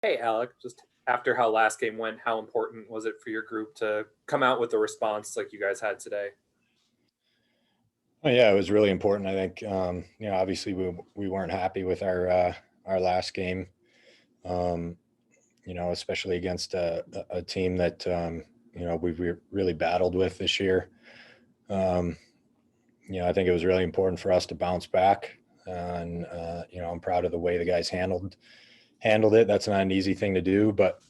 Hey, Alec, just after how last game went, how important was it for your group to come out with a response like you guys had today? Oh, yeah, it was really important. I think, obviously we weren't happy with our last game, um, especially against a team that, we've really battled with this year. Um, I think it was really important for us to bounce back. And, I'm proud of the way the guys handled it. That's not an easy thing to do, but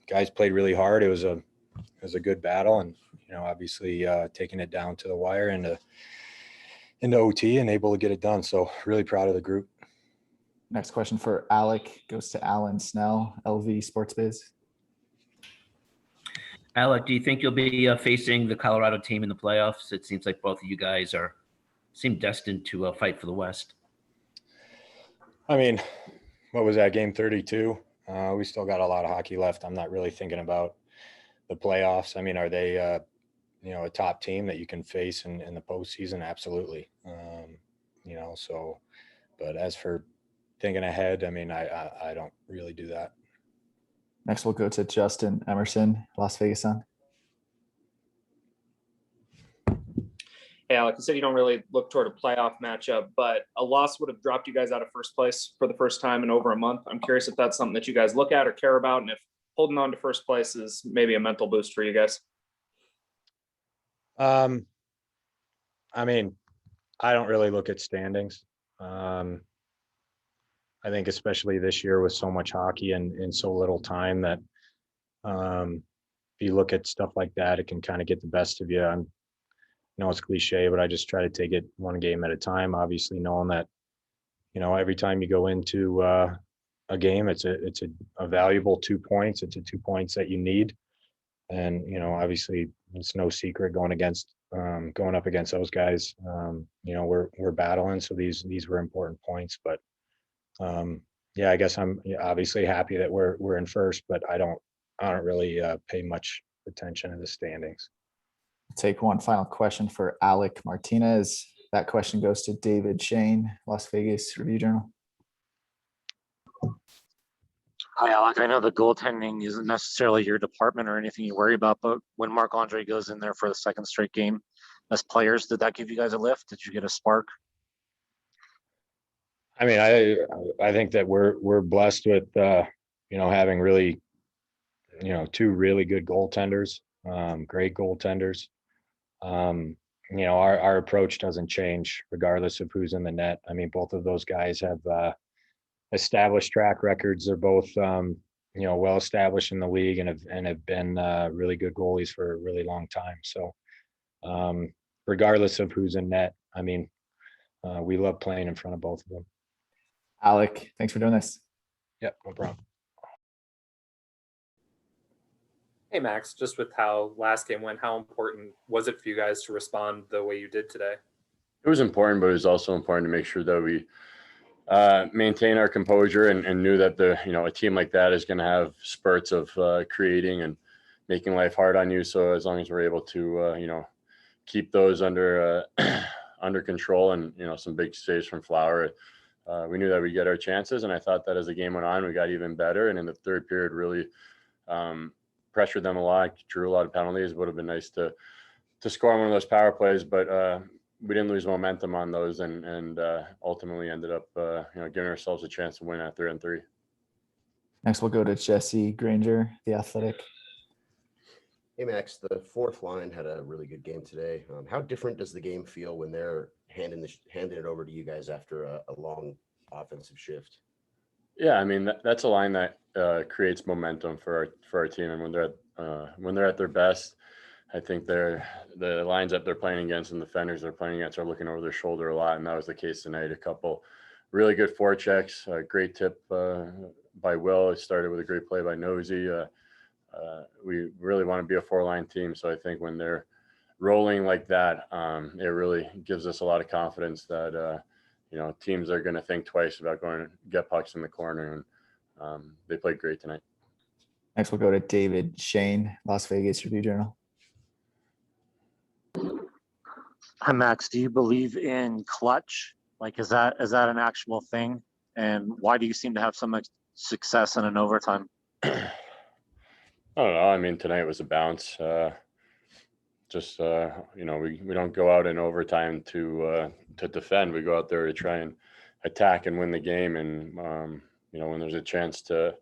guys played really hard. It was a good battle, and obviously taking it down to the wire and into OT and able to get it done. So really proud of the group. Next question for Alec goes to Alan Snell, LV Sports Biz. Alec, do you think you'll be facing the Colorado team in the playoffs? It seems like both of you guys seem destined to fight for the West. I mean, what was that, game 32? We still got a lot of hockey left. I'm not really thinking about the playoffs. I mean, are they, a top team that you can face in the postseason? Absolutely. But as for thinking ahead, I mean, I don't really do that. Next, we'll go to Justin Emerson, Las Vegas Sun. Hey, Alec, you said you don't really look toward a playoff matchup, but a loss would have dropped you guys out of first place for the first time in over a month. I'm curious if that's something that you guys look at or care about, and if holding on to first place is maybe a mental boost for you guys. I mean, I don't really look at standings. I think especially this year with so much hockey and in so little time that if you look at stuff like that, it can kind of get the best of you. I know it's cliche, but I just try to take it one game at a time, obviously knowing that, every time you go into a game, it's a valuable 2 points. It's a 2 points that you need. And, obviously it's no secret going up against those guys. We're battling. So these were important points, but I guess I'm obviously happy that we're in first, but I don't really pay much attention to the standings. Take one final question for Alec Martinez. That question goes to David Shane, Las Vegas Review-Journal. Hi, Alec. I know the goaltending isn't necessarily your department or anything you worry about, but when Marc-Andre goes in there for the second straight game, as players, did that give you guys a lift? Did you get a spark? I mean, I think that we're blessed with having really, two really good goaltenders, great goaltenders. Our approach doesn't change regardless of who's in the net. I mean, both of those guys have established track records. They're both well established in the league and have been really good goalies for a really long time. So regardless of who's in net, I mean, we love playing in front of both of them. Alec, thanks for doing this. Yep, no problem. Hey, Max, just with how last game went, how important was it for you guys to respond the way you did today? It was important, but it was also important to make sure that we maintain our composure and knew that a team like that is going to have spurts of creating and making life hard on you. So as long as we're able to, keep those under control and, some big saves from Flower, we knew that we'd get our chances. And I thought that as the game went on, we got even better. And in the third period, really pressured them a lot, drew a lot of penalties. Would have been nice to score on one of those power plays, but we didn't lose momentum on those and ultimately ended up, giving ourselves a chance to win at 3-3. Next, we'll go to Jesse Granger, The Athletic. Hey, Max, the fourth line had a really good game today. How different does the game feel when they're handing it over to you guys after a long offensive shift? Yeah, I mean, that's a line that creates momentum for our team. And when they're at their best, I think the lines that they're playing against and the defenders they're playing against are looking over their shoulder a lot. And that was the case tonight. A couple really good forechecks, a great tip by Will. It started with a great play by Nosy. We really want to be a four-line team. So I think when they're rolling like that, it really gives us a lot of confidence that, teams are going to think twice about going to get pucks in the corner. And they played great tonight. Next, we'll go to David Shane, Las Vegas Review-Journal. Hi, Max. Do you believe in clutch? Like, is that an actual thing? And why do you seem to have so success in an overtime? I don't know. I mean, tonight was a bounce. Just we don't go out in overtime to defend. We go out there to try and attack and win the game. And when there's a chance to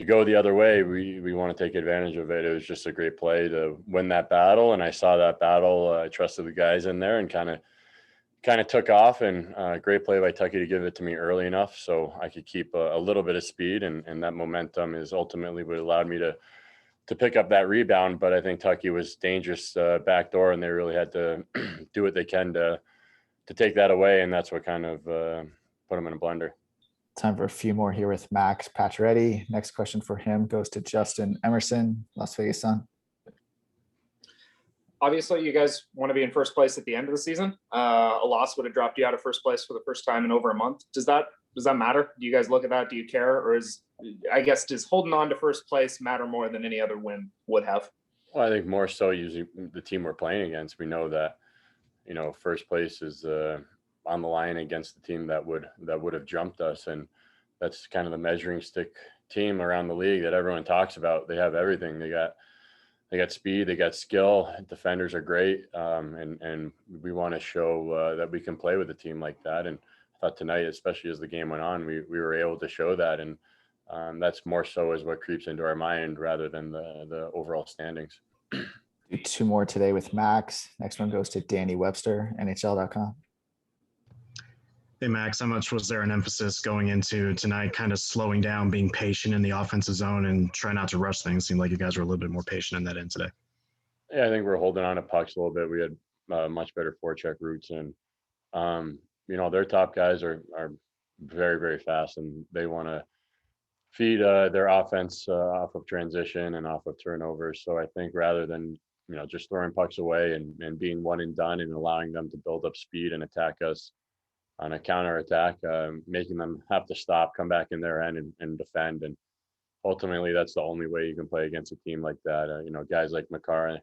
go the other way, we want to take advantage of it. It was just a great play to win that battle, and I saw that battle. I trusted the guys in there and kind of took off. And great play by Tucky to give it to me early enough so I could keep a little bit of speed, and that momentum is ultimately what allowed me to pick up that rebound. But I think Tucky was dangerous back door, and they really had to do what they can to take that away, and that's what kind of put them in a blender. Time for a few more here with Max Pacioretty. Next question for him goes to Justin Emerson, Las Vegas Sun. Obviously, you guys want to be in first place at the end of the season. A loss would have dropped you out of first place for the first time in over a month. Does that matter? Do you guys look at that? Do you care? Or does holding on to first place matter more than any other win would have? Well, I think more so usually the team we're playing against. We know that, first place is on the line against the team that would have jumped us. And that's kind of the measuring stick team around the league that everyone talks about. They have everything. They got speed, they got skill, defenders are great. And we want to show that we can play with a team like that. And I thought tonight, especially as the game went on, we were able to show that. And that's more so is what creeps into our mind rather than the overall standings. Do two more today with Max. Next one goes to Danny Webster, NHL.com. Hey, Max, how much was there an emphasis going into tonight, kind of slowing down, being patient in the offensive zone and try not to rush things? Seemed like you guys were a little bit more patient in that end today. Yeah, I think we're holding on to pucks a little bit. We had much better forecheck routes, and their top guys are very, very fast, and they want to feed their offense off of transition and off of turnovers. So I think rather than just throwing pucks away and being one and done and allowing them to build up speed and attack us on a counter attack, making them have to stop, come back in their end and defend. And ultimately, that's the only way you can play against a team like that. Guys like Makar,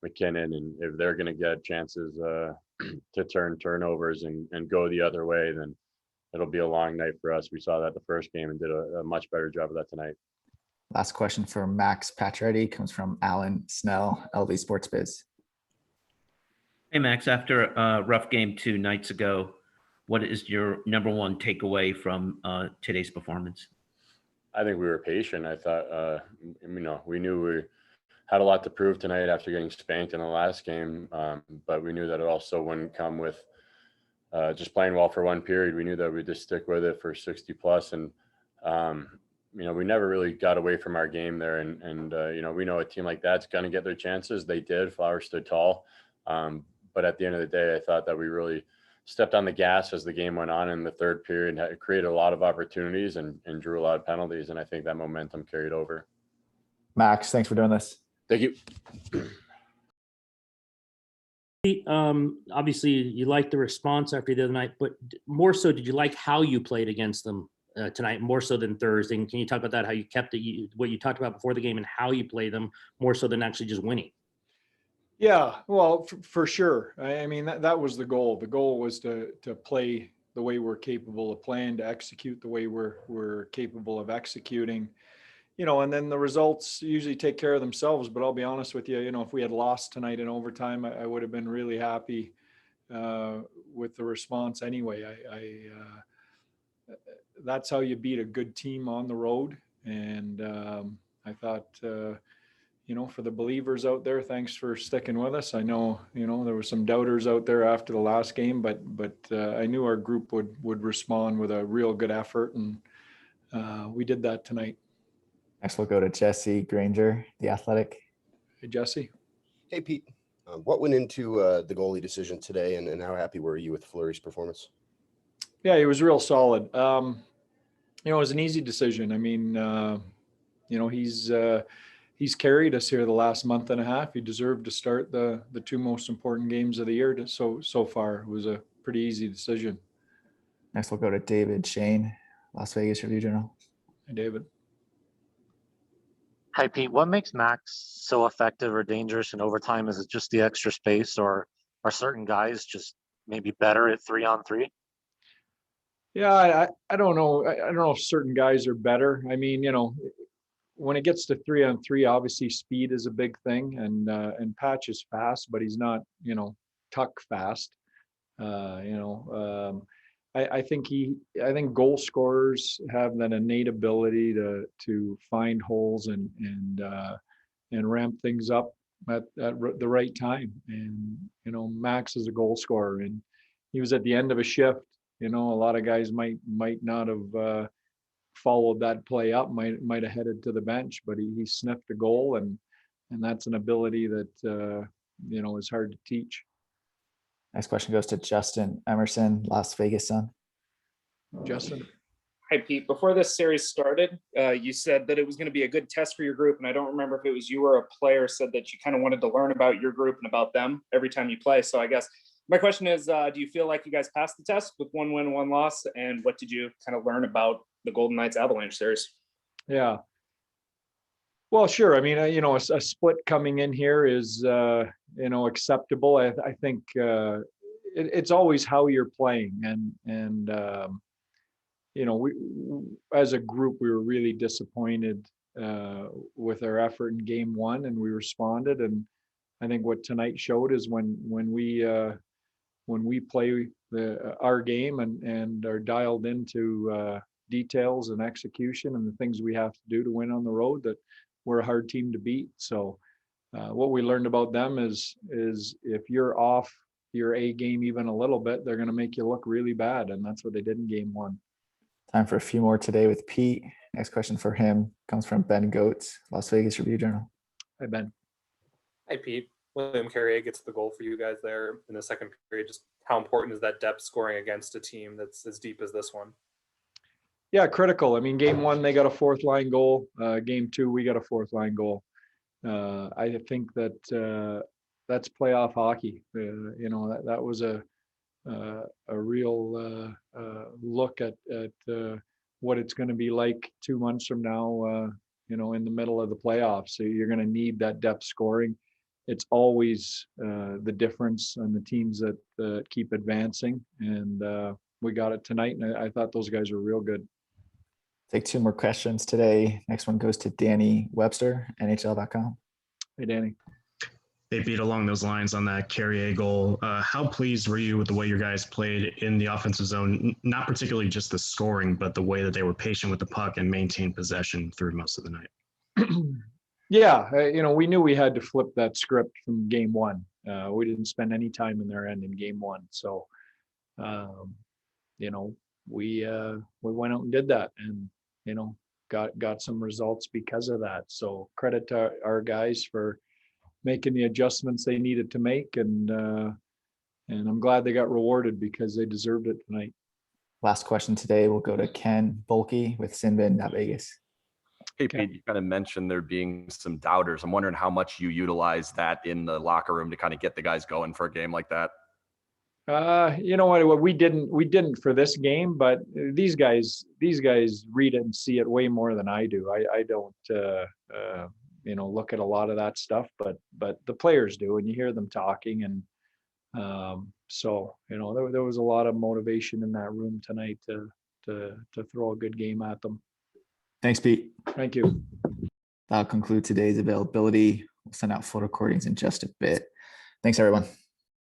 McKinnon, and if they're going to get chances to turn turnovers and go the other way, then it'll be a long night for us. We saw that the first game and did a much better job of that tonight. Last question for Max Pacioretty comes from Alan Snell, LV Sports Biz. Hey, Max, after a rough game 2 nights ago, what is your number one takeaway from today's performance? I think we were patient. I thought, we knew we had a lot to prove tonight after getting spanked in the last game, but we knew that it also wouldn't come with just playing well for one period. We knew that we'd just stick with it for 60 plus. And, we never really got away from our game there. And we know a team like that's going to get their chances. They did. Flowers stood tall. But at the end of the day, I thought that we really stepped on the gas as the game went on in the third period, created a lot of opportunities and drew a lot of penalties. And I think that momentum carried over. Max, thanks for doing this. Thank you. Obviously you liked the response after the other night, but more so, did you like how you played against them tonight, more so than Thursday? And can you talk about that, how you kept it, what you talked about before the game and how you play them more so than actually just winning? Yeah, well, for sure. I mean, that was the goal. The goal was to play the way we're capable of playing, to execute the way we're capable of executing, and then the results usually take care of themselves. But I'll be honest with you, if we had lost tonight in overtime, I would have been really happy with the response anyway. That's how you beat a good team on the road. And I thought, for the believers out there, thanks for sticking with us. I know, there were some doubters out there after the last game, but I knew our group would respond with a real good effort, and we did that tonight. Next, we'll go to Jesse Granger, The Athletic. Hey, Jesse. Hey, Pete. What went into the goalie decision today, and how happy were you with Fleury's performance? Yeah, he was real solid. It was an easy decision. I mean, he's carried us here the last month and a half. He deserved to start the 2 most important games of the year. So far, it was a pretty easy decision. Next, we'll go to David Shane, Las Vegas Review-Journal. Hey, David. Hi, Pete. What makes Max so effective or dangerous in overtime? Is it just the extra space, or are certain guys just maybe better at 3-on-3? Yeah, I don't know. I don't know if certain guys are better. I mean, when it gets to 3-on-3, obviously speed is a big thing, and Patch is fast, but he's not, tuck fast. I think goal scorers have that innate ability to find holes and ramp things up at the right time. And Max is a goal scorer, and he was at the end of a shift. A lot of guys might not have followed that play up, might have headed to the bench, but he sniffed a goal, and that's an ability that is hard to teach. Next question goes to Justin Emerson, Las Vegas Sun. Justin. Hi, Pete. Before this series started, you said that it was going to be a good test for your group. And I don't remember if it was you or a player said that you kind of wanted to learn about your group and about them every time you play. So I guess my question is, do you feel like you guys passed the test with 1 win, 1 loss? And what did you kind of learn about the Golden Knights Avalanche series? Yeah. Well, sure. I mean, a split coming in here is, acceptable. I think it's always how you're playing, and we as a group, we were really disappointed with our effort in game 1, and we responded. And I think what tonight showed is when we play our game and are dialed into details and execution and the things we have to do to win on the road, that we're a hard team to beat. So what we learned about them is if you're off your A game even a little bit, they're going to make you look really bad. And that's what they did in game 1. Time for a few more today with Pete. Next question for him comes from Ben Goetz, Las Vegas Review-Journal. Hi, Ben. Hi, Pete. William Carrier gets the goal for you guys there in the second period. Just how important is that depth scoring against a team that's as deep as this one? Yeah, critical. I mean, game 1, they got a 4th line goal. Game 2, we got a 4th line goal. I think that that's playoff hockey. That was a real look at what it's going to be like 2 months from now, in the middle of the playoffs. So you're going to need that depth scoring. It's always the difference on the teams that keep advancing. And we got it tonight. And I thought those guys were real good. Take 2 more questions today. Next one goes to Danny Webster, NHL.com. Hey, Danny. They beat along those lines on that Carrier goal. How pleased were you with the way your guys played in the offensive zone? Not particularly just the scoring, but the way that they were patient with the puck and maintained possession through most of the night. Yeah, we knew we had to flip that script from game 1. We didn't spend any time in their end in game 1. So, we went out and did that, and got some results because of that. So credit to our guys for making the adjustments they needed to make, and I'm glad they got rewarded because they deserved it tonight. Last question today will go to Ken Bulkey with Sinbin.Vegas. Hey, Pete, you kind of mentioned there being some doubters. I'm wondering how much you utilize that in the locker room to kind of get the guys going for a game like that. You know what? We didn't for this game, but these guys read it and see it way more than I do. I don't, look at a lot of that stuff, but the players do, and you hear them talking, and so there was a lot of motivation in that room tonight to throw a good game at them. Thanks, Pete. Thank you. That'll conclude today's availability. We'll send out full recordings in just a bit. Thanks, everyone.